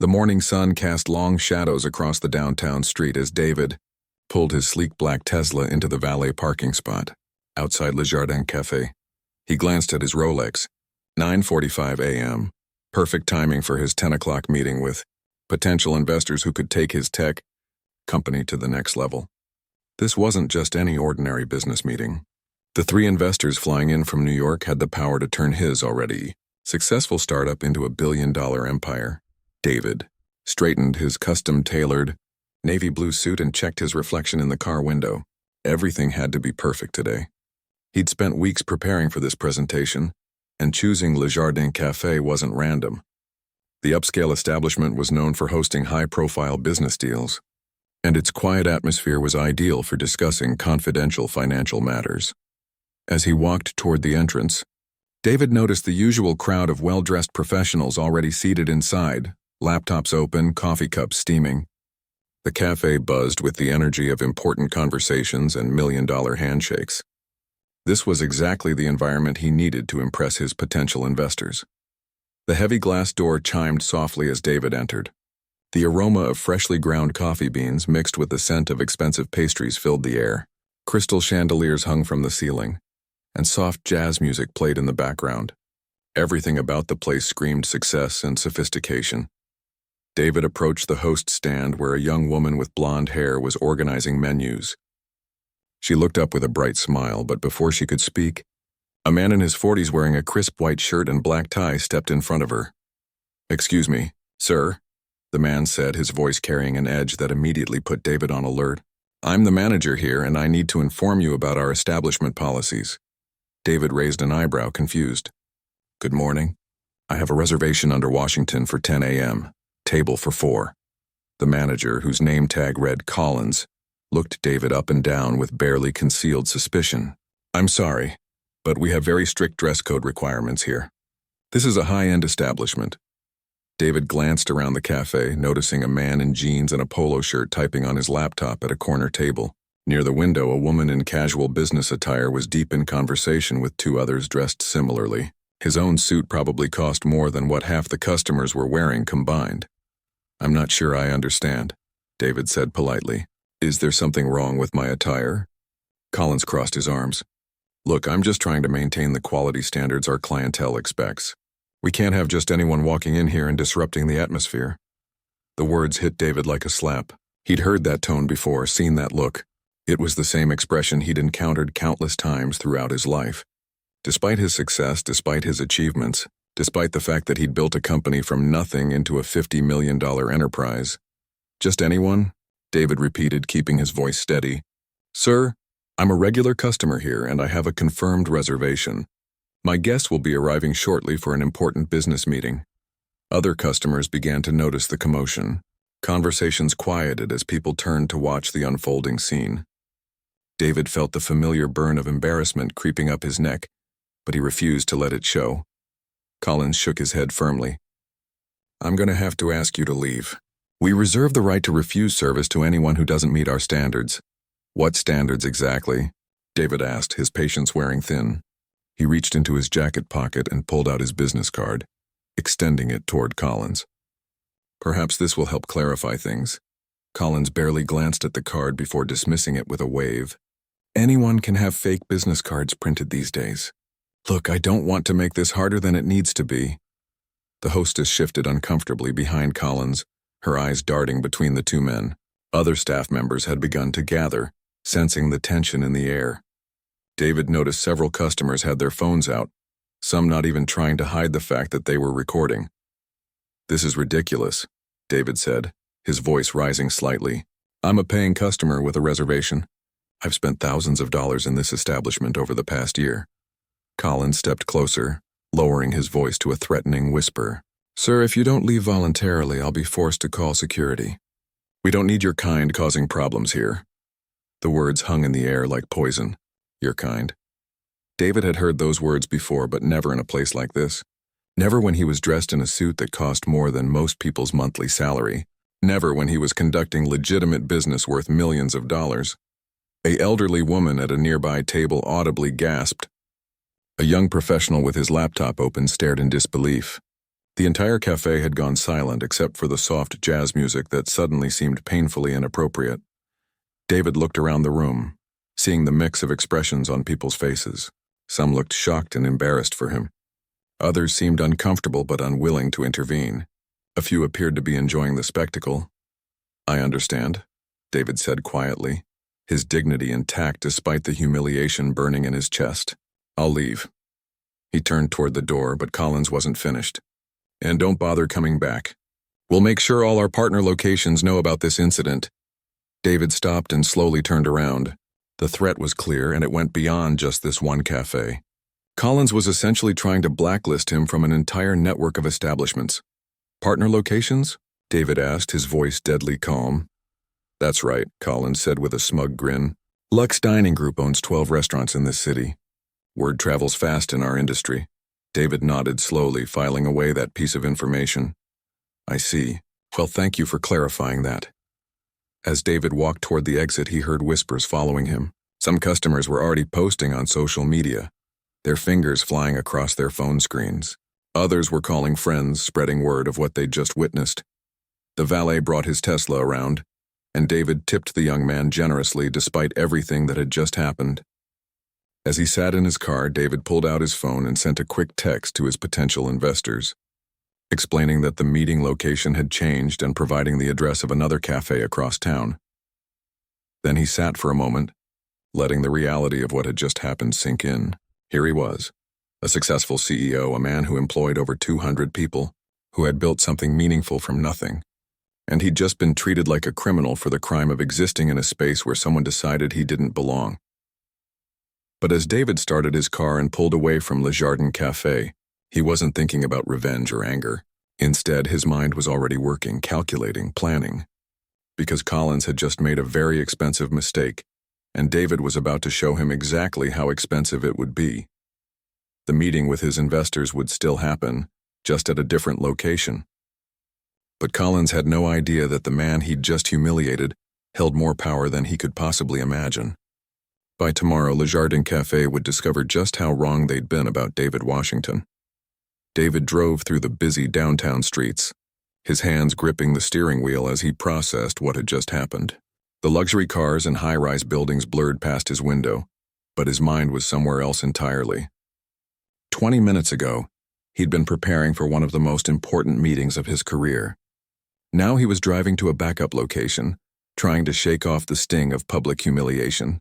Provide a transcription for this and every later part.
The morning sun cast long shadows across the downtown street as David pulled his sleek black Tesla into the valet parking spot outside Le Jardin Café. He glanced at his Rolex. 9:45 a.m. Perfect timing for his 10 o'clock meeting with potential investors who could take his tech company to the next level. This wasn't just any ordinary business meeting. The three investors flying in from New York had the power to turn his already successful startup into a billion-dollar empire. David straightened his custom-tailored navy blue suit and checked his reflection in the car window. Everything had to be perfect today. He'd spent weeks preparing for this presentation, and choosing Le Jardin Café wasn't random. The upscale establishment was known for hosting high-profile business deals, and its quiet atmosphere was ideal for discussing confidential financial matters. As he walked toward the entrance, David noticed the usual crowd of well-dressed professionals already seated inside, laptops open, coffee cups steaming. The cafe buzzed with the energy of important conversations and million-dollar handshakes. This was exactly the environment he needed to impress his potential investors. The heavy glass door chimed softly as David entered. The aroma of freshly ground coffee beans mixed with the scent of expensive pastries filled the air. Crystal chandeliers hung from the ceiling, and soft jazz music played in the background. Everything about the place screamed success and sophistication. David approached the host stand where a young woman with blonde hair was organizing menus. She looked up with a bright smile, but before she could speak, a man in his 40s wearing a crisp white shirt and black tie stepped in front of her. "Excuse me, sir," the man said, his voice carrying an edge that immediately put David on alert. "I'm the manager here, and I need to inform you about our establishment policies." David raised an eyebrow, confused. "Good morning. I have a reservation under Washington for 10 a.m., table for 4. The manager, whose name tag read Collins, looked David up and down with barely concealed suspicion. "I'm sorry, but we have very strict dress code requirements here. This is a high-end establishment." David glanced around the cafe, noticing a man in jeans and a polo shirt typing on his laptop at a corner table. Near the window, a woman in casual business attire was deep in conversation with two others dressed similarly. His own suit probably cost more than what half the customers were wearing combined. "I'm not sure I understand," David said politely. "Is there something wrong with my attire?" Collins crossed his arms. "Look, I'm just trying to maintain the quality standards our clientele expects. We can't have just anyone walking in here and disrupting the atmosphere." The words hit David like a slap. He'd heard that tone before, seen that look. It was the same expression he'd encountered countless times throughout his life. Despite his success, despite his achievements, despite the fact that he'd built a company from nothing into a $50 million enterprise. "Just anyone?" David repeated, keeping his voice steady. "Sir, I'm a regular customer here and I have a confirmed reservation. My guest will be arriving shortly for an important business meeting." Other customers began to notice the commotion. Conversations quieted as people turned to watch the unfolding scene. David felt the familiar burn of embarrassment creeping up his neck, but he refused to let it show. Collins shook his head firmly. "I'm going to have to ask you to leave. We reserve the right to refuse service to anyone who doesn't meet our standards." "What standards exactly?" David asked, his patience wearing thin. He reached into his jacket pocket and pulled out his business card, extending it toward Collins. "Perhaps this will help clarify things." Collins barely glanced at the card before dismissing it with a wave. "Anyone can have fake business cards printed these days. Look, I don't want to make this harder than it needs to be." The hostess shifted uncomfortably behind Collins, her eyes darting between the two men. Other staff members had begun to gather, sensing the tension in the air. David noticed several customers had their phones out, some not even trying to hide the fact that they were recording. "This is ridiculous," David said, his voice rising slightly. "I'm a paying customer with a reservation. I've spent thousands of dollars in this establishment over the past year." Collins stepped closer, lowering his voice to a threatening whisper. "Sir, if you don't leave voluntarily, I'll be forced to call security. We don't need your kind causing problems here." The words hung in the air like poison. Your kind. David had heard those words before, but never in a place like this. Never when he was dressed in a suit that cost more than most people's monthly salary. Never when he was conducting legitimate business worth millions of dollars. An elderly woman at a nearby table audibly gasped. A young professional with his laptop open stared in disbelief. The entire cafe had gone silent except for the soft jazz music that suddenly seemed painfully inappropriate. David looked around the room, seeing the mix of expressions on people's faces. Some looked shocked and embarrassed for him. Others seemed uncomfortable but unwilling to intervene. A few appeared to be enjoying the spectacle. "I understand," David said quietly, his dignity intact despite the humiliation burning in his chest. "I'll leave." He turned toward the door, but Collins wasn't finished. "And don't bother coming back. We'll make sure all our partner locations know about this incident." David stopped and slowly turned around. The threat was clear, and it went beyond just this one cafe. Collins was essentially trying to blacklist him from an entire network of establishments. "Partner locations?" David asked, his voice deadly calm. "That's right," Collins said with a smug grin. "Lux Dining Group owns 12 restaurants in this city. Word travels fast in our industry." David nodded slowly, filing away that piece of information. "I see. Well, thank you for clarifying that." As David walked toward the exit, he heard whispers following him. Some customers were already posting on social media, their fingers flying across their phone screens. Others were calling friends, spreading word of what they'd just witnessed. The valet brought his Tesla around, and David tipped the young man generously despite everything that had just happened. As he sat in his car, David pulled out his phone and sent a quick text to his potential investors, explaining that the meeting location had changed and providing the address of another cafe across town. Then he sat for a moment, letting the reality of what had just happened sink in. Here he was, a successful CEO, a man who employed over 200 people, who had built something meaningful from nothing. And he'd just been treated like a criminal for the crime of existing in a space where someone decided he didn't belong. But as David started his car and pulled away from Le Jardin Café, he wasn't thinking about revenge or anger. Instead, his mind was already working, calculating, planning. Because Collins had just made a very expensive mistake, and David was about to show him exactly how expensive it would be. The meeting with his investors would still happen, just at a different location. But Collins had no idea that the man he'd just humiliated held more power than he could possibly imagine. By tomorrow, Le Jardin Café would discover just how wrong they'd been about David Washington. David drove through the busy downtown streets, his hands gripping the steering wheel as he processed what had just happened. The luxury cars and high-rise buildings blurred past his window, but his mind was somewhere else entirely. 20 minutes ago, he'd been preparing for one of the most important meetings of his career. Now he was driving to a backup location, trying to shake off the sting of public humiliation.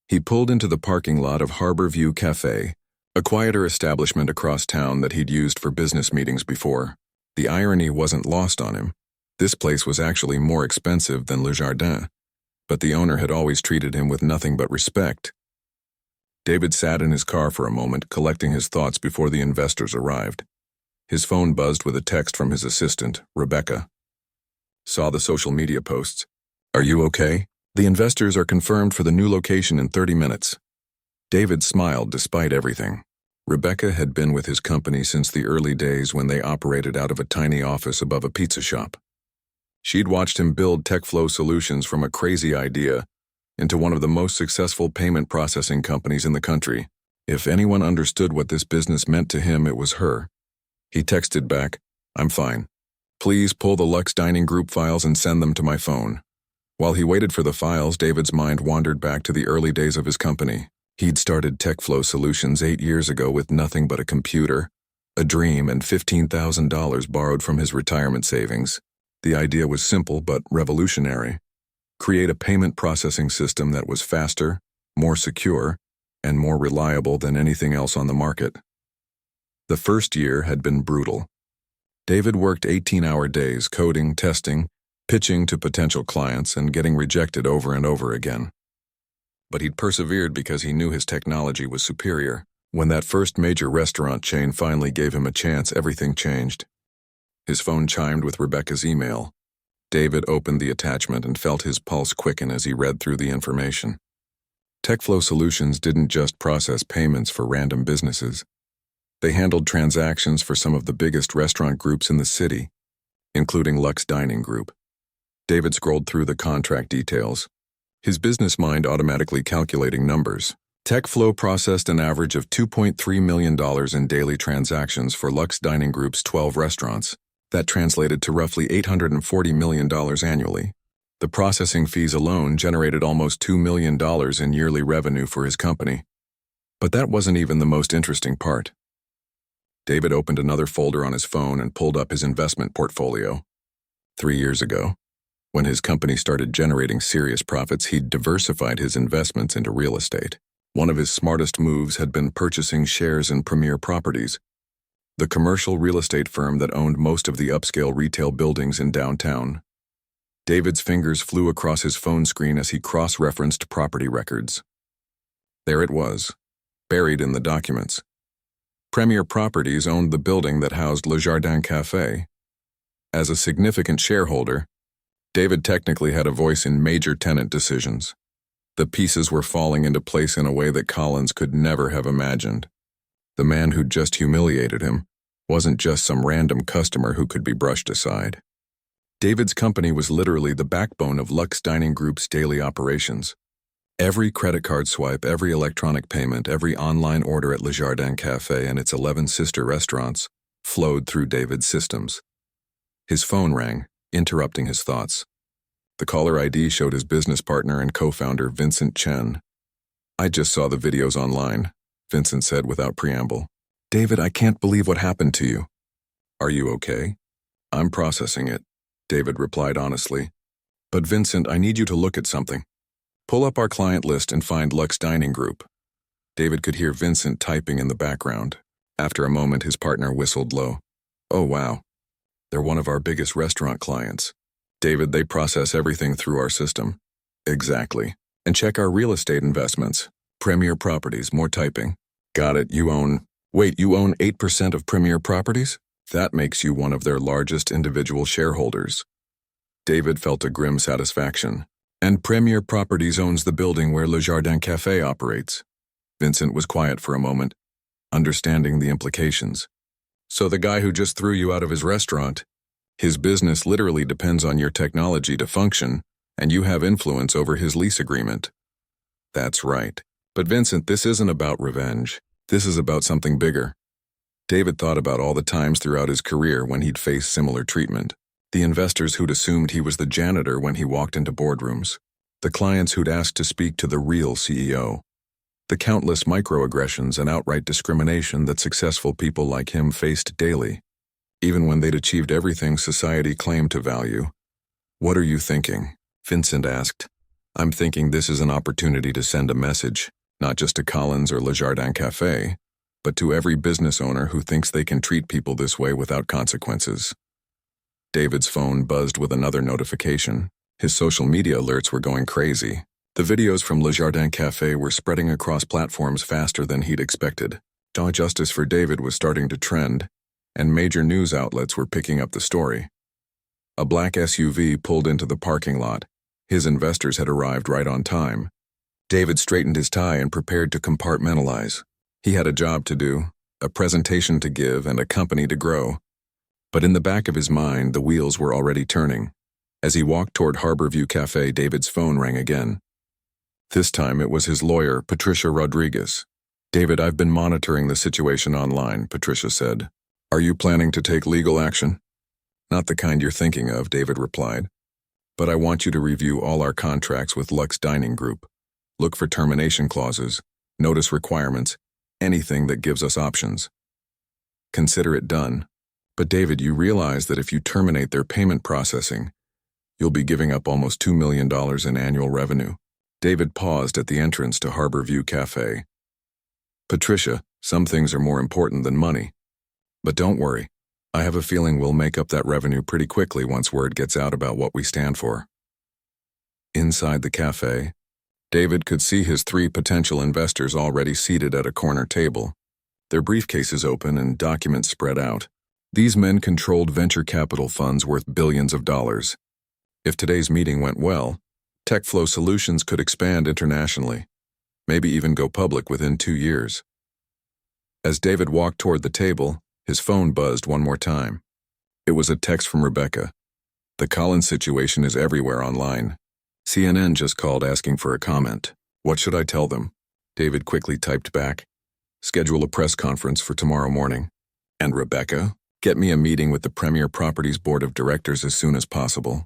He pulled into the parking lot of Harbor View Café, a quieter establishment across town that he'd used for business meetings before. The irony wasn't lost on him. This place was actually more expensive than Le Jardin, but the owner had always treated him with nothing but respect. David sat in his car for a moment, collecting his thoughts before the investors arrived. His phone buzzed with a text from his assistant, Rebecca. "Saw the social media posts. Are you okay? The investors are confirmed for the new location in 30 minutes. David smiled despite everything. Rebecca had been with his company since the early days when they operated out of a tiny office above a pizza shop. She'd watched him build TechFlow Solutions from a crazy idea into one of the most successful payment processing companies in the country. If anyone understood what this business meant to him, it was her. He texted back, "I'm fine. Please pull the Lux Dining Group files and send them to my phone." While he waited for the files, David's mind wandered back to the early days of his company. He'd started TechFlow Solutions 8 years ago with nothing but a computer, a dream, and $15,000 borrowed from his retirement savings. The idea was simple but revolutionary. Create a payment processing system that was faster, more secure, and more reliable than anything else on the market. The first year had been brutal. David worked 18-hour days coding, testing, pitching to potential clients, and getting rejected over and over again. But he'd persevered because he knew his technology was superior. When that first major restaurant chain finally gave him a chance, everything changed. His phone chimed with Rebecca's email. David opened the attachment and felt his pulse quicken as he read through the information. TechFlow Solutions didn't just process payments for random businesses. They handled transactions for some of the biggest restaurant groups in the city, including Lux Dining Group. David scrolled through the contract details, his business mind automatically calculating numbers. TechFlow processed an average of $2.3 million in daily transactions for Lux Dining Group's 12 restaurants. That translated to roughly $840 million annually. The processing fees alone generated almost $2 million in yearly revenue for his company. But that wasn't even the most interesting part. David opened another folder on his phone and pulled up his investment portfolio. 3 years ago, when his company started generating serious profits, he'd diversified his investments into real estate. One of his smartest moves had been purchasing shares in Premier Properties, the commercial real estate firm that owned most of the upscale retail buildings in downtown. David's fingers flew across his phone screen as he cross-referenced property records. There it was, buried in the documents. Premier Properties owned the building that housed Le Jardin Café. As a significant shareholder, David technically had a voice in major tenant decisions. The pieces were falling into place in a way that Collins could never have imagined. The man who'd just humiliated him wasn't just some random customer who could be brushed aside. David's company was literally the backbone of Lux Dining Group's daily operations. Every credit card swipe, every electronic payment, every online order at Le Jardin Café and its 11 sister restaurants flowed through David's systems. His phone rang, interrupting his thoughts. The caller ID showed his business partner and co-founder Vincent Chen. "I just saw the videos online," Vincent said without preamble. "David, I can't believe what happened to you." "Are you okay?" "I'm processing it," David replied honestly. "But Vincent, I need you to look at something. Pull up our client list and find Lux Dining Group." David could hear Vincent typing in the background. After a moment, his partner whistled low. "Oh, wow. They're one of our biggest restaurant clients." "David, they process everything through our system." "Exactly. And check our real estate investments. Premier Properties, more typing." "Got it. You own 8% of Premier Properties? That makes you one of their largest individual shareholders." David felt a grim satisfaction. "And Premier Properties owns the building where Le Jardin Café operates." Vincent was quiet for a moment, understanding the implications. "So the guy who just threw you out of his restaurant, his business literally depends on your technology to function, and you have influence over his lease agreement." "That's right. But Vincent, this isn't about revenge. This is about something bigger." David thought about all the times throughout his career when he'd faced similar treatment. The investors who'd assumed he was the janitor when he walked into boardrooms. The clients who'd asked to speak to the real CEO. The countless microaggressions and outright discrimination that successful people like him faced daily, even when they'd achieved everything society claimed to value. "What are you thinking?" Vincent asked. "I'm thinking this is an opportunity to send a message, not just to Collins or Le Jardin Café, but to every business owner who thinks they can treat people this way without consequences." David's phone buzzed with another notification. His social media alerts were going crazy. The videos from Le Jardin Café were spreading across platforms faster than he'd expected. Justice for David was starting to trend, and major news outlets were picking up the story. A black SUV pulled into the parking lot. His investors had arrived right on time. David straightened his tie and prepared to compartmentalize. He had a job to do, a presentation to give, and a company to grow. But in the back of his mind, the wheels were already turning. As he walked toward Harborview Café, David's phone rang again. This time it was his lawyer, Patricia Rodriguez. "David, I've been monitoring the situation online," Patricia said. "Are you planning to take legal action?" "Not the kind you're thinking of," David replied. "But I want you to review all our contracts with Lux Dining Group. Look for termination clauses, notice requirements, anything that gives us options. Consider it done. But David, you realize that if you terminate their payment processing, you'll be giving up almost $2 million in annual revenue." David paused at the entrance to Harborview Café. "Patricia, some things are more important than money. But don't worry, I have a feeling we'll make up that revenue pretty quickly once word gets out about what we stand for." Inside the cafe, David could see his 3 potential investors already seated at a corner table, their briefcases open and documents spread out. These men controlled venture capital funds worth billions of dollars. If today's meeting went well, TechFlow Solutions could expand internationally, maybe even go public within 2 years. As David walked toward the table, his phone buzzed one more time. It was a text from Rebecca. "The Collins situation is everywhere online. CNN just called asking for a comment. What should I tell them?" David quickly typed back, "Schedule a press conference for tomorrow morning. And Rebecca, get me a meeting with the Premier Properties Board of Directors as soon as possible.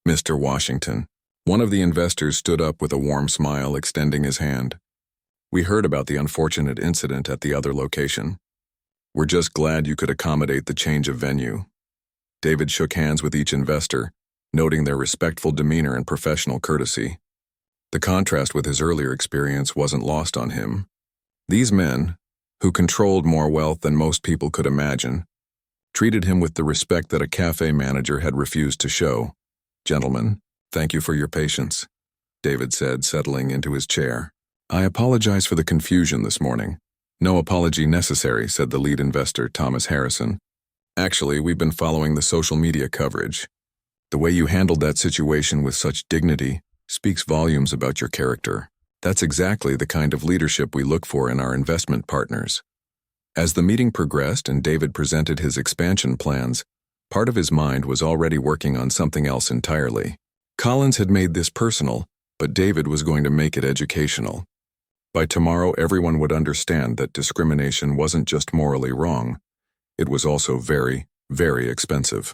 Mr. Washington." One of the investors stood up with a warm smile, extending his hand. "We heard about the unfortunate incident at the other location. We're just glad you could accommodate the change of venue." David shook hands with each investor, noting their respectful demeanor and professional courtesy. The contrast with his earlier experience wasn't lost on him. These men, who controlled more wealth than most people could imagine, treated him with the respect that a cafe manager had refused to show. "Gentlemen, thank you for your patience," David said, settling into his chair. "I apologize for the confusion this morning." "No apology necessary," said the lead investor, Thomas Harrison. "Actually, we've been following the social media coverage. The way you handled that situation with such dignity speaks volumes about your character. That's exactly the kind of leadership we look for in our investment partners." As the meeting progressed and David presented his expansion plans, part of his mind was already working on something else entirely. Collins had made this personal, but David was going to make it educational. By tomorrow, everyone would understand that discrimination wasn't just morally wrong, it was also very, very expensive.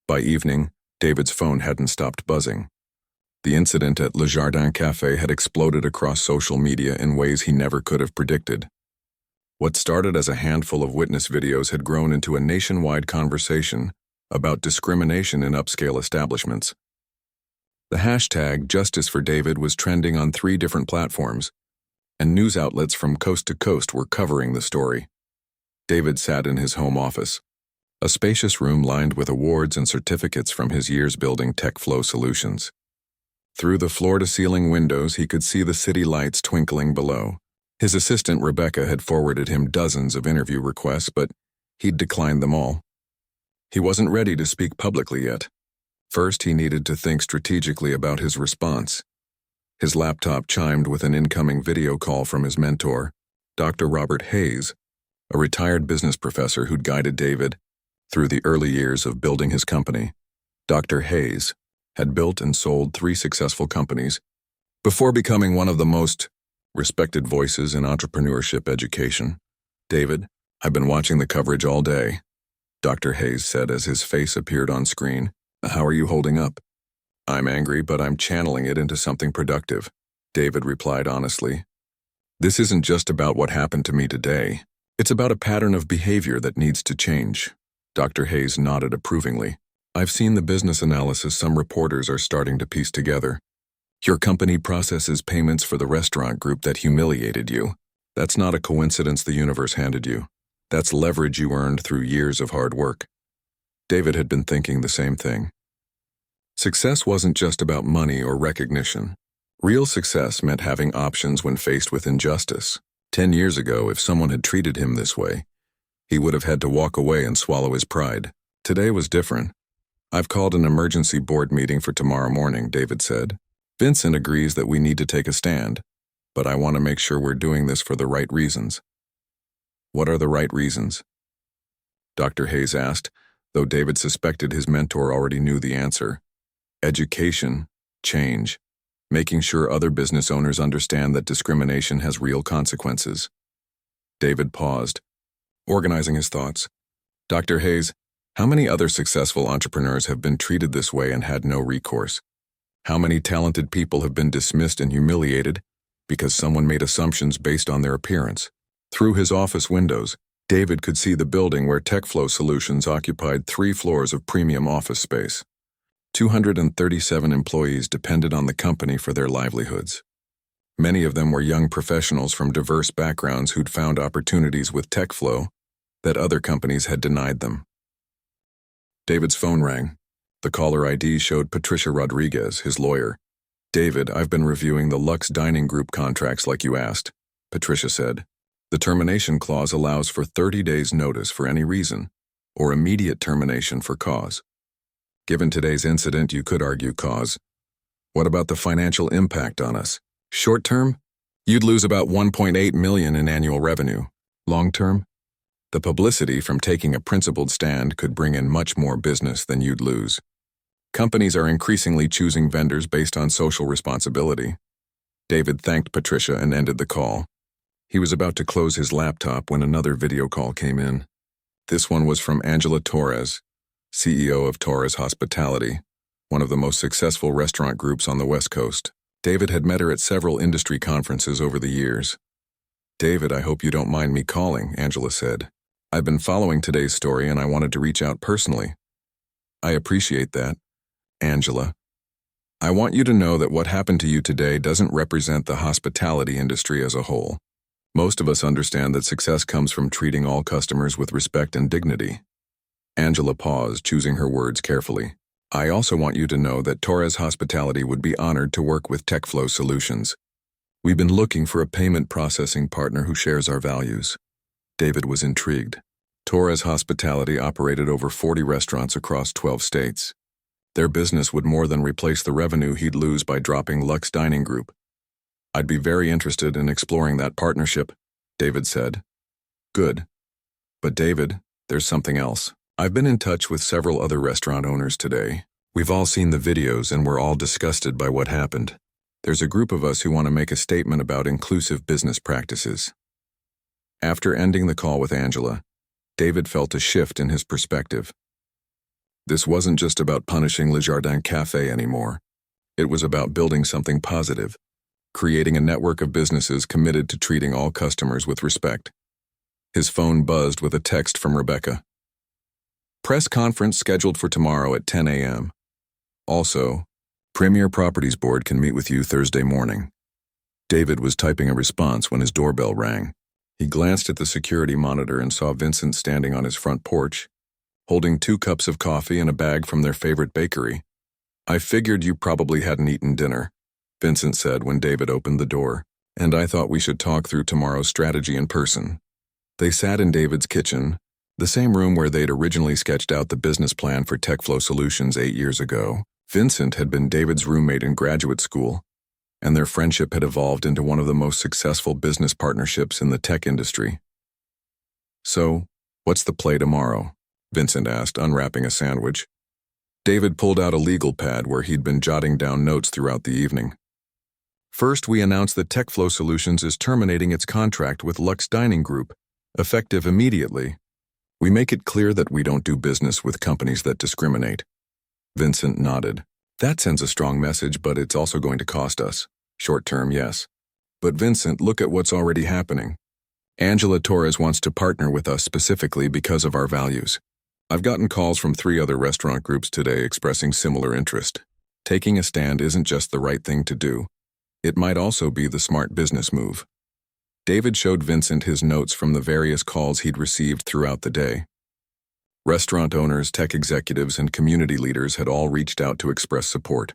By evening, David's phone hadn't stopped buzzing. The incident at Le Jardin Café had exploded across social media in ways he never could have predicted. What started as a handful of witness videos had grown into a nationwide conversation about discrimination in upscale establishments. The hashtag Justice for David was trending on 3 different platforms, and news outlets from coast to coast were covering the story. David sat in his home office, a spacious room lined with awards and certificates from his years building TechFlow solutions. Through the floor-to-ceiling windows, he could see the city lights twinkling below. His assistant, Rebecca, had forwarded him dozens of interview requests, but he'd declined them all. He wasn't ready to speak publicly yet. First, he needed to think strategically about his response. His laptop chimed with an incoming video call from his mentor, Dr. Robert Hayes, a retired business professor who'd guided David through the early years of building his company. Dr. Hayes had built and sold 3 successful companies before becoming one of the most respected voices in entrepreneurship education. "David, I've been watching the coverage all day," Dr. Hayes said as his face appeared on screen. "How are you holding up?" "I'm angry, but I'm channeling it into something productive," David replied honestly. "This isn't just about what happened to me today. It's about a pattern of behavior that needs to change." Dr. Hayes nodded approvingly. "I've seen the business analysis some reporters are starting to piece together. Your company processes payments for the restaurant group that humiliated you. That's not a coincidence the universe handed you. That's leverage you earned through years of hard work." David had been thinking the same thing. Success wasn't just about money or recognition. Real success meant having options when faced with injustice. 10 years ago, if someone had treated him this way, he would have had to walk away and swallow his pride. Today was different. "I've called an emergency board meeting for tomorrow morning," David said. "Vincent agrees that we need to take a stand, but I want to make sure we're doing this for the right reasons." "What are the right reasons?" Dr. Hayes asked, though David suspected his mentor already knew the answer. "Education, change, making sure other business owners understand that discrimination has real consequences." David paused, organizing his thoughts. "Dr. Hayes, how many other successful entrepreneurs have been treated this way and had no recourse? How many talented people have been dismissed and humiliated because someone made assumptions based on their appearance?" Through his office windows, David could see the building where TechFlow Solutions occupied 3 floors of premium office space. 237 employees depended on the company for their livelihoods. Many of them were young professionals from diverse backgrounds who'd found opportunities with TechFlow that other companies had denied them. David's phone rang. The caller ID showed Patricia Rodriguez, his lawyer. "David, I've been reviewing the Lux Dining Group contracts like you asked," Patricia said. "The termination clause allows for 30 days' notice for any reason, or immediate termination for cause. Given today's incident, you could argue cause. What about the financial impact on us? Short term, you'd lose about $1.8 million in annual revenue. Long term, the publicity from taking a principled stand could bring in much more business than you'd lose. Companies are increasingly choosing vendors based on social responsibility. David thanked Patricia and ended the call. He was about to close his laptop when another video call came in. This one was from Angela Torres, CEO of Torres Hospitality, one of the most successful restaurant groups on the West Coast. David had met her at several industry conferences over the years. "David, I hope you don't mind me calling," Angela said. "I've been following today's story and I wanted to reach out personally." "I appreciate that, Angela. I want you to know that what happened to you today doesn't represent the hospitality industry as a whole. Most of us understand that success comes from treating all customers with respect and dignity." Angela paused, choosing her words carefully. "I also want you to know that Torres Hospitality would be honored to work with TechFlow Solutions. We've been looking for a payment processing partner who shares our values." David was intrigued. Torres Hospitality operated over 40 restaurants across 12 states. Their business would more than replace the revenue he'd lose by dropping Lux Dining Group. "I'd be very interested in exploring that partnership," David said. "Good. But David, there's something else. I've been in touch with several other restaurant owners today. We've all seen the videos and we're all disgusted by what happened. There's a group of us who want to make a statement about inclusive business practices." After ending the call with Angela, David felt a shift in his perspective. This wasn't just about punishing Le Jardin Café anymore. It was about building something positive, creating a network of businesses committed to treating all customers with respect. His phone buzzed with a text from Rebecca. "Press conference scheduled for tomorrow at 10 a.m. Also, Premier Properties Board can meet with you Thursday morning." David was typing a response when his doorbell rang. He glanced at the security monitor and saw Vincent standing on his front porch, holding 2 cups of coffee and a bag from their favorite bakery. "I figured you probably hadn't eaten dinner," Vincent said when David opened the door, "and I thought we should talk through tomorrow's strategy in person." They sat in David's kitchen, the same room where they'd originally sketched out the business plan for TechFlow Solutions 8 years ago. Vincent had been David's roommate in graduate school, and their friendship had evolved into one of the most successful business partnerships in the tech industry. "So, what's the play tomorrow?" Vincent asked, unwrapping a sandwich. David pulled out a legal pad where he'd been jotting down notes throughout the evening. "First, we announced that TechFlow Solutions is terminating its contract with Lux Dining Group, effective immediately. We make it clear that we don't do business with companies that discriminate." Vincent nodded. "That sends a strong message, but it's also going to cost us. Short term, yes. But Vincent, look at what's already happening. Angela Torres wants to partner with us specifically because of our values. I've gotten calls from 3 other restaurant groups today expressing similar interest. Taking a stand isn't just the right thing to do. It might also be the smart business move." David showed Vincent his notes from the various calls he'd received throughout the day. Restaurant owners, tech executives, and community leaders had all reached out to express support.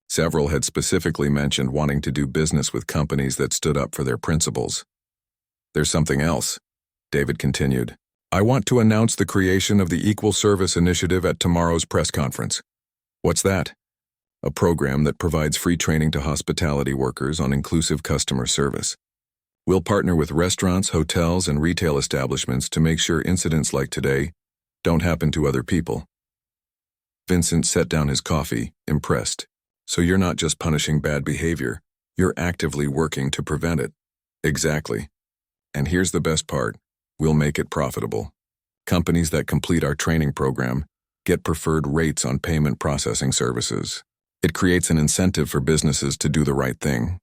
Several had specifically mentioned wanting to do business with companies that stood up for their principles. "There's something else," David continued. "I want to announce the creation of the Equal Service Initiative at tomorrow's press conference." "What's that?" "A program that provides free training to hospitality workers on inclusive customer service. We'll partner with restaurants, hotels, and retail establishments to make sure incidents like today don't happen to other people." Vincent set down his coffee, impressed. "So you're not just punishing bad behavior, you're actively working to prevent it." "Exactly. And here's the best part. We'll make it profitable. Companies that complete our training program get preferred rates on payment processing services. It creates an incentive for businesses to do the right thing."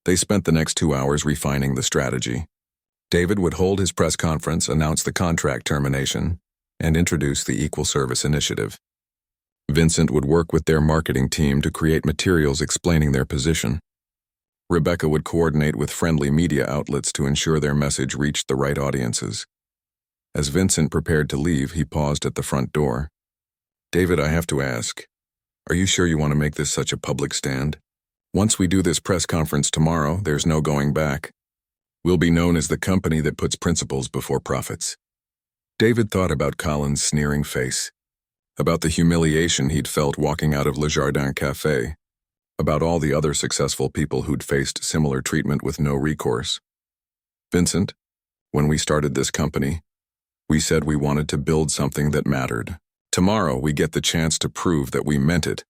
They spent the next 2 hours refining the strategy. David would hold his press conference, announce the contract termination, and introduce the Equal Service Initiative. Vincent would work with their marketing team to create materials explaining their position. Rebecca would coordinate with friendly media outlets to ensure their message reached the right audiences. As Vincent prepared to leave, he paused at the front door. "David, I have to ask, are you sure you want to make this such a public stand? Once we do this press conference tomorrow, there's no going back. We'll be known as the company that puts principles before profits." David thought about Colin's sneering face, about the humiliation he'd felt walking out of Le Jardin Café, about all the other successful people who'd faced similar treatment with no recourse. "Vincent, when we started this company, we said we wanted to build something that mattered. Tomorrow we get the chance to prove that we meant it."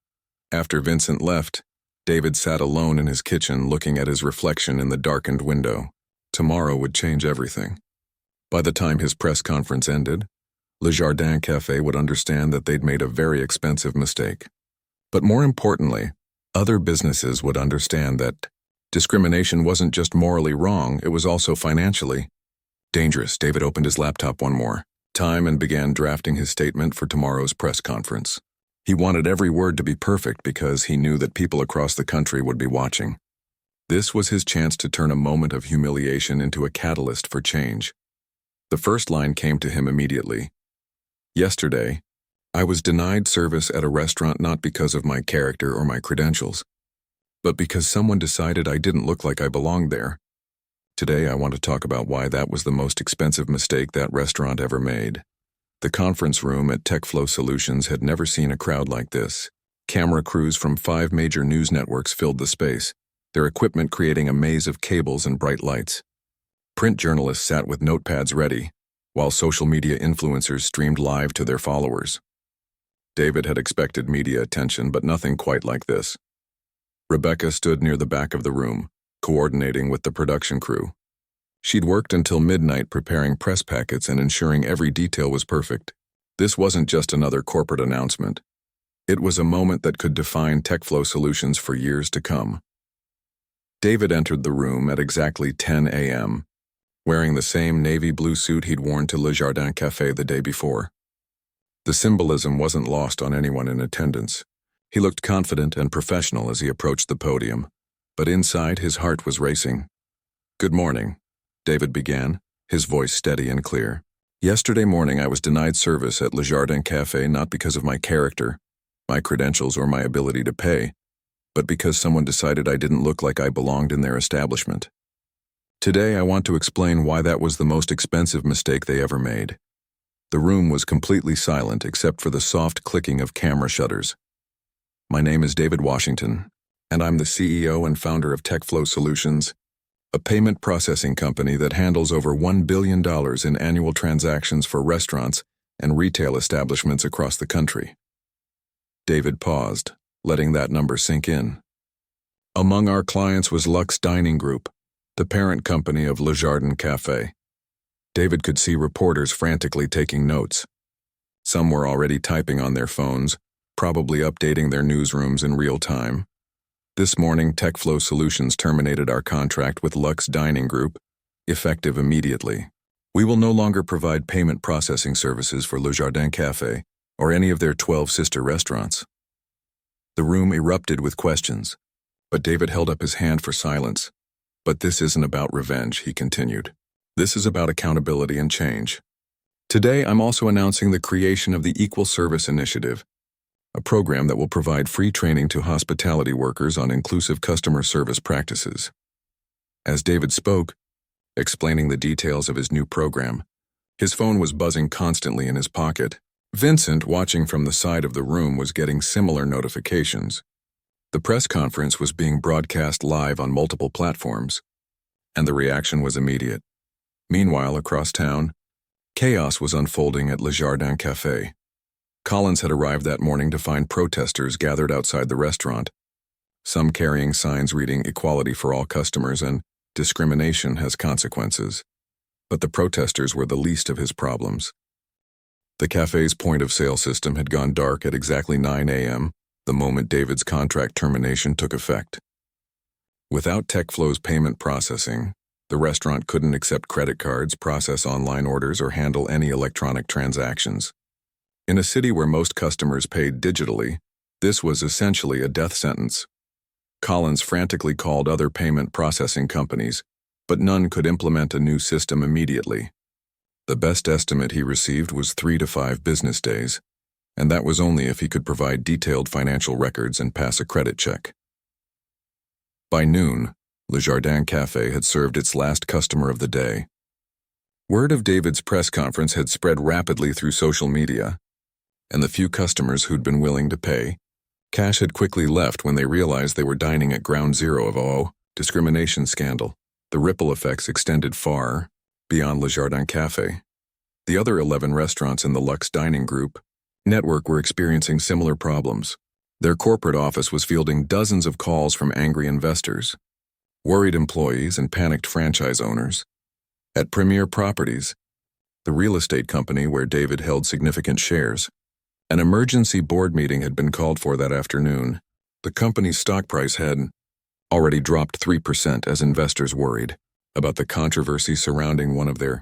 After Vincent left, David sat alone in his kitchen looking at his reflection in the darkened window. Tomorrow would change everything. By the time his press conference ended, Le Jardin Café would understand that they'd made a very expensive mistake. But more importantly, other businesses would understand that discrimination wasn't just morally wrong, it was also financially dangerous. David opened his laptop one more time and began drafting his statement for tomorrow's press conference. He wanted every word to be perfect because he knew that people across the country would be watching. This was his chance to turn a moment of humiliation into a catalyst for change. The first line came to him immediately. Yesterday, I was denied service at a restaurant not because of my character or my credentials, but because someone decided I didn't look like I belonged there. Today, I want to talk about why that was the most expensive mistake that restaurant ever made. The conference room at TechFlow Solutions had never seen a crowd like this. Camera crews from 5 major news networks filled the space, their equipment creating a maze of cables and bright lights. Print journalists sat with notepads ready, while social media influencers streamed live to their followers. David had expected media attention, but nothing quite like this. Rebecca stood near the back of the room, coordinating with the production crew. She'd worked until midnight preparing press packets and ensuring every detail was perfect. This wasn't just another corporate announcement. It was a moment that could define TechFlow Solutions for years to come. David entered the room at exactly 10 a.m., wearing the same navy blue suit he'd worn to Le Jardin Café the day before. The symbolism wasn't lost on anyone in attendance. He looked confident and professional as he approached the podium, but inside his heart was racing. "Good morning," David began, his voice steady and clear. "Yesterday morning I was denied service at Le Jardin Café not because of my character, my credentials, or my ability to pay, but because someone decided I didn't look like I belonged in their establishment. Today I want to explain why that was the most expensive mistake they ever made." The room was completely silent except for the soft clicking of camera shutters. "My name is David Washington, and I'm the CEO and founder of TechFlow Solutions, a payment processing company that handles over $1 billion in annual transactions for restaurants and retail establishments across the country." David paused, letting that number sink in. Among our clients was Lux Dining Group, the parent company of Le Jardin Café. David could see reporters frantically taking notes. Some were already typing on their phones, probably updating their newsrooms in real time. This morning, TechFlow Solutions terminated our contract with Lux Dining Group, effective immediately. We will no longer provide payment processing services for Le Jardin Café or any of their 12 sister restaurants. The room erupted with questions, but David held up his hand for silence. "But this isn't about revenge," he continued. "This is about accountability and change. Today, I'm also announcing the creation of the Equal Service Initiative, a program that will provide free training to hospitality workers on inclusive customer service practices." As David spoke, explaining the details of his new program, his phone was buzzing constantly in his pocket. Vincent, watching from the side of the room, was getting similar notifications. The press conference was being broadcast live on multiple platforms, and the reaction was immediate. Meanwhile, across town, chaos was unfolding at Le Jardin Café. Collins had arrived that morning to find protesters gathered outside the restaurant, some carrying signs reading "Equality for all customers" and "Discrimination has consequences." But the protesters were the least of his problems. The cafe's point-of-sale system had gone dark at exactly 9 a.m., the moment David's contract termination took effect. Without TechFlow's payment processing, the restaurant couldn't accept credit cards, process online orders, or handle any electronic transactions. In a city where most customers paid digitally, this was essentially a death sentence. Collins frantically called other payment processing companies, but none could implement a new system immediately. The best estimate he received was 3 to 5 business days, and that was only if he could provide detailed financial records and pass a credit check. By noon, Le Jardin Café had served its last customer of the day. Word of David's press conference had spread rapidly through social media, and the few customers who'd been willing to pay cash had quickly left when they realized they were dining at ground zero of a discrimination scandal. The ripple effects extended far beyond Le Jardin Café. The other 11 restaurants in the Lux Dining Group network were experiencing similar problems. Their corporate office was fielding dozens of calls from angry investors, worried employees, and panicked franchise owners. At Premier Properties, the real estate company where David held significant shares, an emergency board meeting had been called for that afternoon. The company's stock price had already dropped 3% as investors worried about the controversy surrounding one of their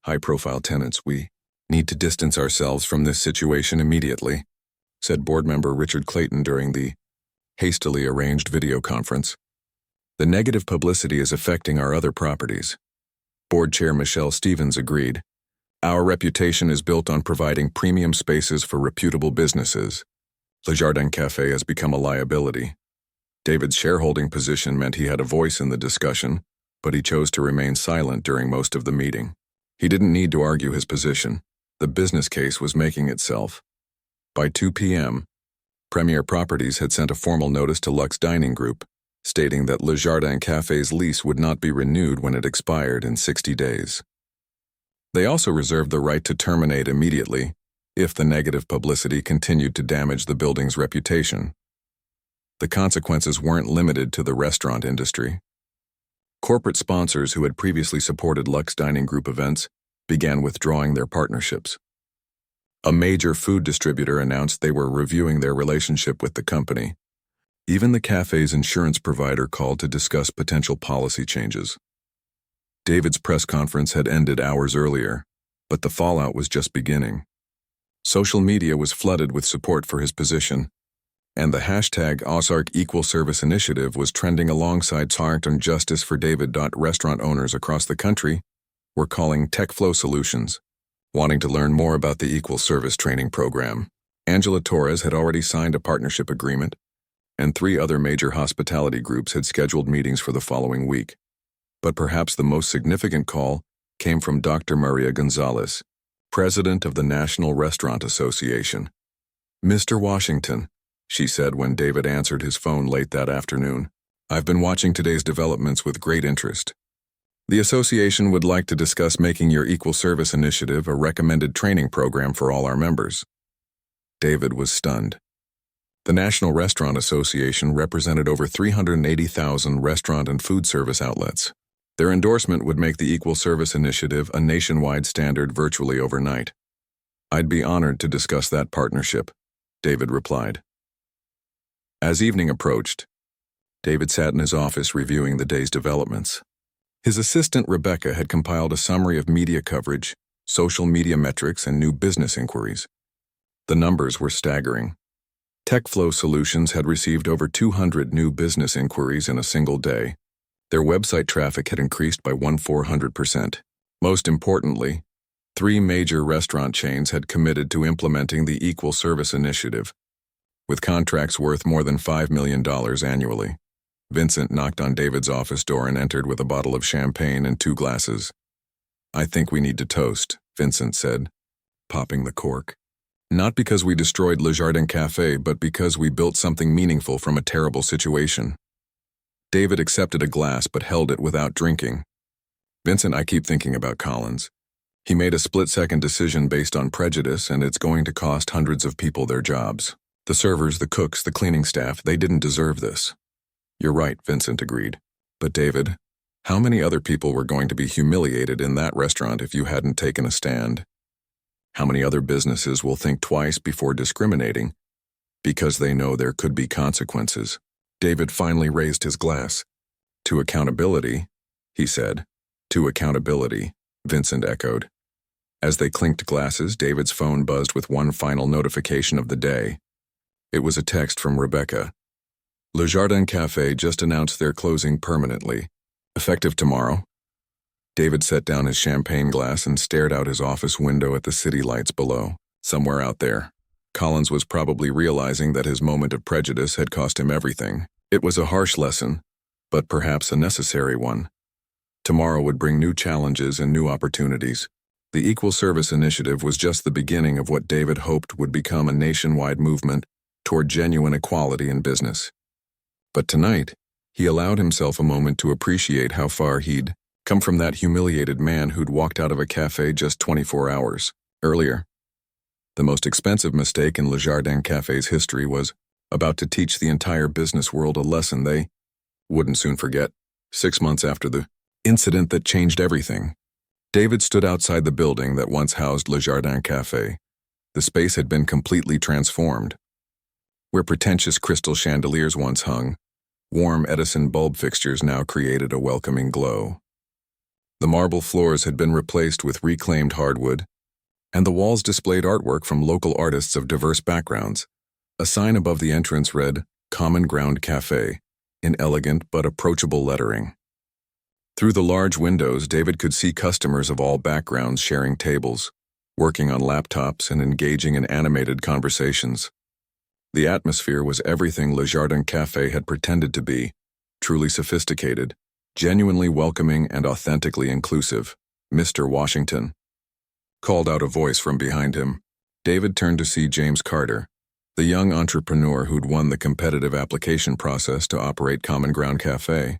high-profile tenants. "We need to distance ourselves from this situation immediately," said board member Richard Clayton during the hastily arranged video conference. "The negative publicity is affecting our other properties." Board Chair Michelle Stevens agreed. "Our reputation is built on providing premium spaces for reputable businesses. Le Jardin Café has become a liability." David's shareholding position meant he had a voice in the discussion, but he chose to remain silent during most of the meeting. He didn't need to argue his position. The business case was making itself. By 2 p.m., Premier Properties had sent a formal notice to Lux Dining Group, stating that Le Jardin Café's lease would not be renewed when it expired in 60 days. They also reserved the right to terminate immediately if the negative publicity continued to damage the building's reputation. The consequences weren't limited to the restaurant industry. Corporate sponsors who had previously supported Lux Dining Group events began withdrawing their partnerships. A major food distributor announced they were reviewing their relationship with the company. Even the cafe's insurance provider called to discuss potential policy changes. David's press conference had ended hours earlier, but the fallout was just beginning. Social media was flooded with support for his position, and the hashtag Ozark Equal Service Initiative was trending alongside Heart and Justice for David. Restaurant owners across the country were calling TechFlow Solutions, wanting to learn more about the Equal Service Training Program. Angela Torres had already signed a partnership agreement, and 3 other major hospitality groups had scheduled meetings for the following week. But perhaps the most significant call came from Dr. Maria Gonzalez, president of the National Restaurant Association. "Mr. Washington," she said when David answered his phone late that afternoon, "I've been watching today's developments with great interest. The association would like to discuss making your Equal Service Initiative a recommended training program for all our members." David was stunned. The National Restaurant Association represented over 380,000 restaurant and food service outlets. Their endorsement would make the Equal Service Initiative a nationwide standard virtually overnight. "I'd be honored to discuss that partnership," David replied. As evening approached, David sat in his office reviewing the day's developments. His assistant Rebecca had compiled a summary of media coverage, social media metrics, and new business inquiries. The numbers were staggering. TechFlow Solutions had received over 200 new business inquiries in a single day. Their website traffic had increased by 400%. Most importantly, 3 major restaurant chains had committed to implementing the Equal Service Initiative, with contracts worth more than $5 million annually. Vincent knocked on David's office door and entered with a bottle of champagne and 2 glasses. "I think we need to toast," Vincent said, popping the cork. "Not because we destroyed Le Jardin Café, but because we built something meaningful from a terrible situation." David accepted a glass but held it without drinking. "Vincent, I keep thinking about Collins. He made a split-second decision based on prejudice, and it's going to cost hundreds of people their jobs. The servers, the cooks, the cleaning staff, they didn't deserve this." "You're right," Vincent agreed. "But David, how many other people were going to be humiliated in that restaurant if you hadn't taken a stand? How many other businesses will think twice before discriminating because they know there could be consequences?" David finally raised his glass. "To accountability," he said. "To accountability," Vincent echoed. As they clinked glasses, David's phone buzzed with one final notification of the day. It was a text from Rebecca. "Le Jardin Café just announced they're closing permanently, effective tomorrow." David set down his champagne glass and stared out his office window at the city lights below. Somewhere out there, Collins was probably realizing that his moment of prejudice had cost him everything. It was a harsh lesson, but perhaps a necessary one. Tomorrow would bring new challenges and new opportunities. The Equal Service Initiative was just the beginning of what David hoped would become a nationwide movement toward genuine equality in business. But tonight, he allowed himself a moment to appreciate how far he'd come from that humiliated man who'd walked out of a cafe just 24 hours earlier. The most expensive mistake in Le Jardin Café's history was about to teach the entire business world a lesson they wouldn't soon forget. 6 months after the incident that changed everything, David stood outside the building that once housed Le Jardin Café. The space had been completely transformed. Where pretentious crystal chandeliers once hung, warm Edison bulb fixtures now created a welcoming glow. The marble floors had been replaced with reclaimed hardwood, and the walls displayed artwork from local artists of diverse backgrounds. A sign above the entrance read, "Common Ground Café," in elegant but approachable lettering. Through the large windows, David could see customers of all backgrounds sharing tables, working on laptops and engaging in animated conversations. The atmosphere was everything Le Jardin Café had pretended to be, truly sophisticated, genuinely welcoming and authentically inclusive. "Mr. Washington," called out a voice from behind him. David turned to see James Carter, the young entrepreneur who'd won the competitive application process to operate Common Ground Café.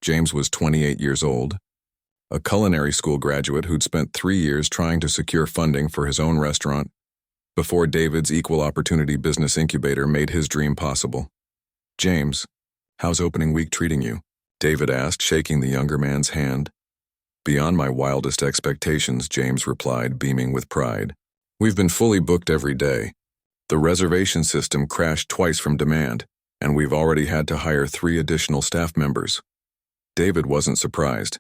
James was 28 years old, a culinary school graduate who'd spent 3 years trying to secure funding for his own restaurant before David's equal opportunity business incubator made his dream possible. "James, how's opening week treating you?" David asked, shaking the younger man's hand. "Beyond my wildest expectations," James replied, beaming with pride. "We've been fully booked every day. The reservation system crashed twice from demand, and we've already had to hire 3 additional staff members." David wasn't surprised.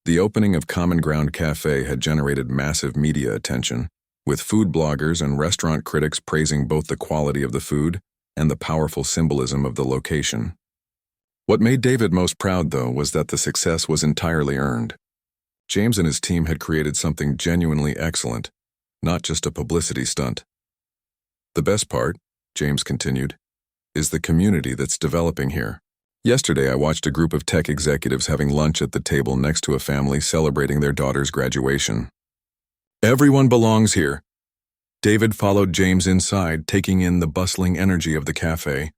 The opening of Common Ground Café had generated massive media attention, with food bloggers and restaurant critics praising both the quality of the food and the powerful symbolism of the location. What made David most proud, though, was that the success was entirely earned. James and his team had created something genuinely excellent, not just a publicity stunt. "The best part," James continued, "is the community that's developing here. Yesterday I watched a group of tech executives having lunch at the table next to a family celebrating their daughter's graduation. Everyone belongs here." David followed James inside, taking in the bustling energy of the cafe.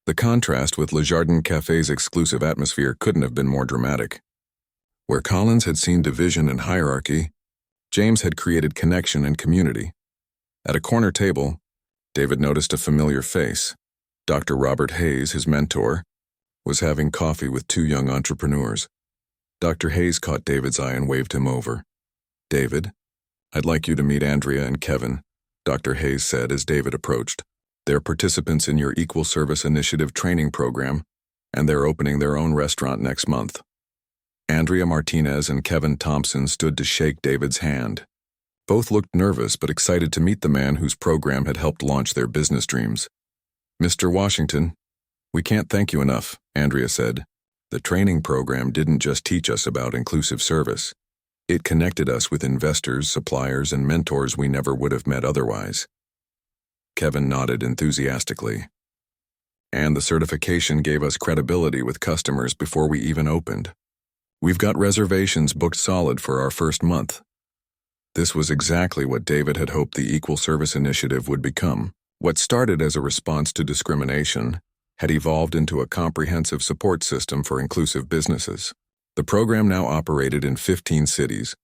The contrast with Le Jardin Café's exclusive atmosphere couldn't have been more dramatic. Where Collins had seen division and hierarchy, James had created connection and community. At a corner table, David noticed a familiar face. Dr. Robert Hayes, his mentor, was having coffee with 2 young entrepreneurs. Dr. Hayes caught David's eye and waved him over. "David, I'd like you to meet Andrea and Kevin," Dr. Hayes said as David approached. "They're participants in your Equal Service Initiative training program, and they're opening their own restaurant next month." Andrea Martinez and Kevin Thompson stood to shake David's hand. Both looked nervous but excited to meet the man whose program had helped launch their business dreams. "Mr. Washington, we can't thank you enough," Andrea said. "The training program didn't just teach us about inclusive service. It connected us with investors, suppliers, and mentors we never would have met otherwise." Kevin nodded enthusiastically. "And the certification gave us credibility with customers before we even opened. We've got reservations booked solid for our first month." This was exactly what David had hoped the Equal Service Initiative would become. What started as a response to discrimination had evolved into a comprehensive support system for inclusive businesses. The program now operated in 15 cities,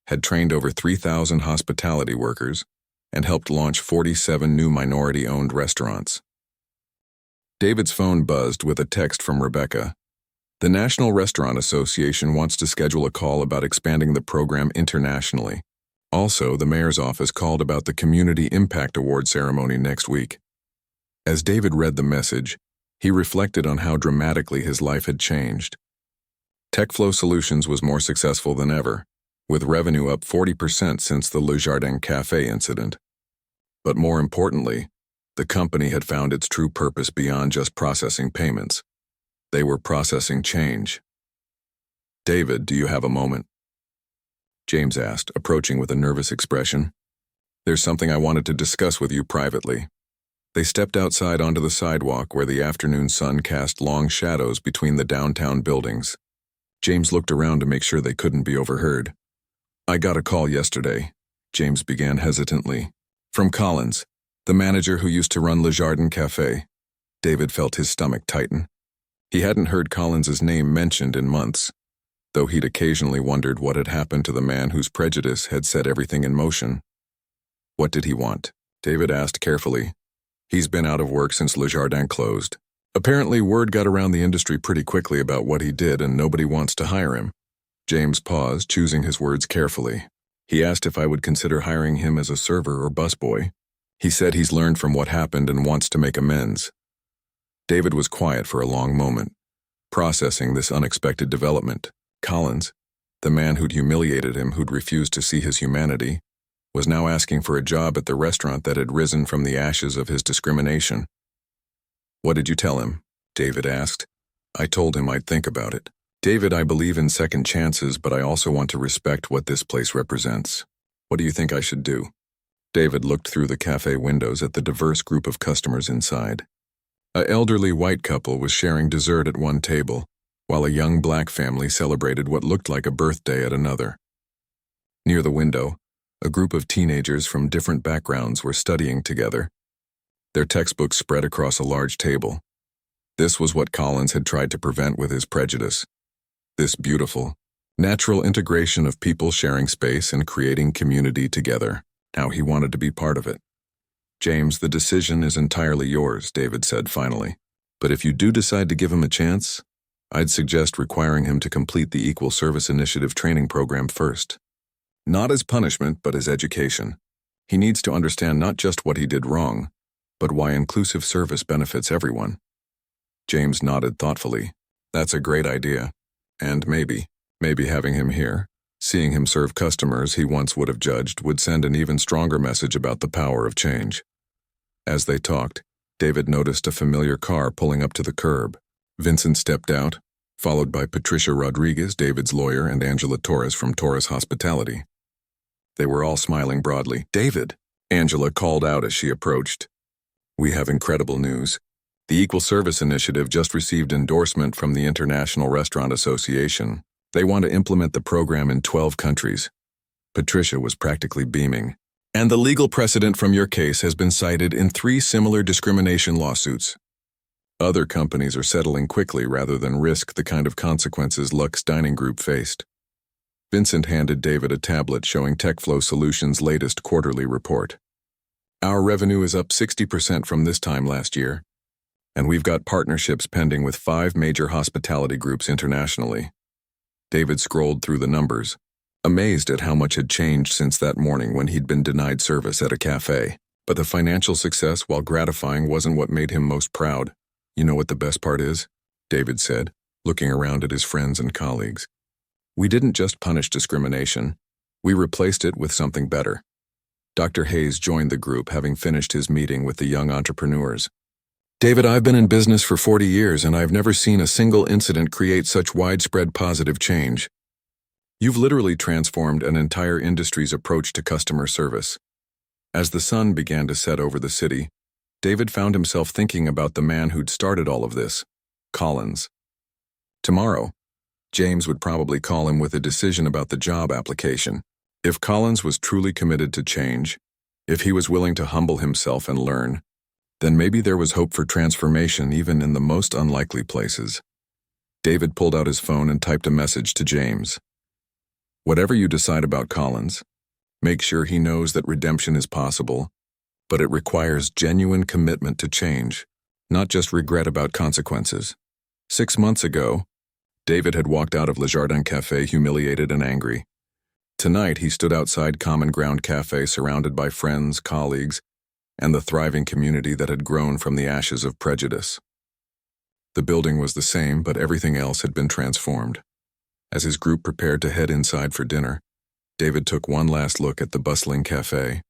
had trained over 3,000 hospitality workers, and helped launch 47 new minority-owned restaurants. David's phone buzzed with a text from Rebecca. "The National Restaurant Association wants to schedule a call about expanding the program internationally. Also, the mayor's office called about the Community Impact Award ceremony next week." As David read the message, he reflected on how dramatically his life had changed. TechFlow Solutions was more successful than ever, with revenue up 40% since the Le Jardin Café incident. But more importantly, the company had found its true purpose beyond just processing payments. They were processing change. "David, do you have a moment?" James asked, approaching with a nervous expression. "There's something I wanted to discuss with you privately." They stepped outside onto the sidewalk where the afternoon sun cast long shadows between the downtown buildings. James looked around to make sure they couldn't be overheard. "I got a call yesterday," James began hesitantly. "From Collins, the manager who used to run Le Jardin Café." David felt his stomach tighten. He hadn't heard Collins's name mentioned in months, though he'd occasionally wondered what had happened to the man whose prejudice had set everything in motion. "What did he want?" David asked carefully. He's been out of work since Le Jardin closed. Apparently, word got around the industry pretty quickly about what he did and nobody wants to hire him. James paused, choosing his words carefully. He asked if I would consider hiring him as a server or busboy. He said he's learned from what happened and wants to make amends. David was quiet for a long moment, processing this unexpected development. Collins, the man who'd humiliated him, who'd refused to see his humanity, was now asking for a job at the restaurant that had risen from the ashes of his discrimination. "What did you tell him?" David asked. "I told him I'd think about it. David, I believe in second chances, but I also want to respect what this place represents. What do you think I should do?" David looked through the cafe windows at the diverse group of customers inside. An elderly white couple was sharing dessert at one table, while a young black family celebrated what looked like a birthday at another. Near the window, a group of teenagers from different backgrounds were studying together, their textbooks spread across a large table. This was what Collins had tried to prevent with his prejudice. This beautiful, natural integration of people sharing space and creating community together. Now he wanted to be part of it. "James, the decision is entirely yours," David said finally. "But if you do decide to give him a chance, I'd suggest requiring him to complete the Equal Service Initiative training program first. Not as punishment, but as education. He needs to understand not just what he did wrong, but why inclusive service benefits everyone." James nodded thoughtfully. "That's a great idea. And maybe having him here, seeing him serve customers he once would have judged, would send an even stronger message about the power of change." As they talked, David noticed a familiar car pulling up to the curb. Vincent stepped out, followed by Patricia Rodriguez, David's lawyer, and Angela Torres from Torres Hospitality. They were all smiling broadly. "David," Angela called out as she approached. "We have incredible news. The Equal Service Initiative just received endorsement from the International Restaurant Association. They want to implement the program in 12 countries. Patricia was practically beaming. "And the legal precedent from your case has been cited in 3 similar discrimination lawsuits. Other companies are settling quickly rather than risk the kind of consequences Lux Dining Group faced." Vincent handed David a tablet showing TechFlow Solutions' latest quarterly report. "Our revenue is up 60% from this time last year, and we've got partnerships pending with 5 major hospitality groups internationally." David scrolled through the numbers, amazed at how much had changed since that morning when he'd been denied service at a cafe. But the financial success, while gratifying, wasn't what made him most proud. "You know what the best part is?" David said, looking around at his friends and colleagues. "We didn't just punish discrimination. We replaced it with something better." Dr. Hayes joined the group, having finished his meeting with the young entrepreneurs. "David, I've been in business for 40 years, and I've never seen a single incident create such widespread positive change. You've literally transformed an entire industry's approach to customer service." As the sun began to set over the city, David found himself thinking about the man who'd started all of this, Collins. Tomorrow, James would probably call him with a decision about the job application. If Collins was truly committed to change, if he was willing to humble himself and learn, then maybe there was hope for transformation even in the most unlikely places. David pulled out his phone and typed a message to James. "Whatever you decide about Collins, make sure he knows that redemption is possible, but it requires genuine commitment to change, not just regret about consequences." 6 months ago, David had walked out of Le Jardin Café humiliated and angry. Tonight, he stood outside Common Ground Café surrounded by friends, colleagues, and the thriving community that had grown from the ashes of prejudice. The building was the same, but everything else had been transformed. As his group prepared to head inside for dinner, David took one last look at the bustling cafe.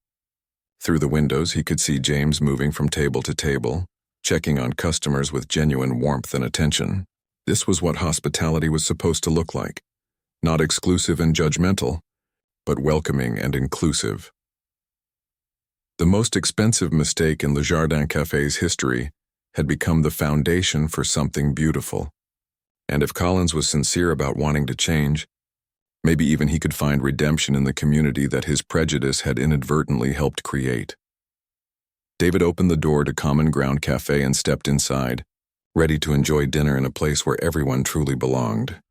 Through the windows, he could see James moving from table to table, checking on customers with genuine warmth and attention. This was what hospitality was supposed to look like. Not exclusive and judgmental, but welcoming and inclusive. The most expensive mistake in Le Jardin Café's history had become the foundation for something beautiful. And if Collins was sincere about wanting to change, maybe even he could find redemption in the community that his prejudice had inadvertently helped create. David opened the door to Common Ground Café and stepped inside, ready to enjoy dinner in a place where everyone truly belonged.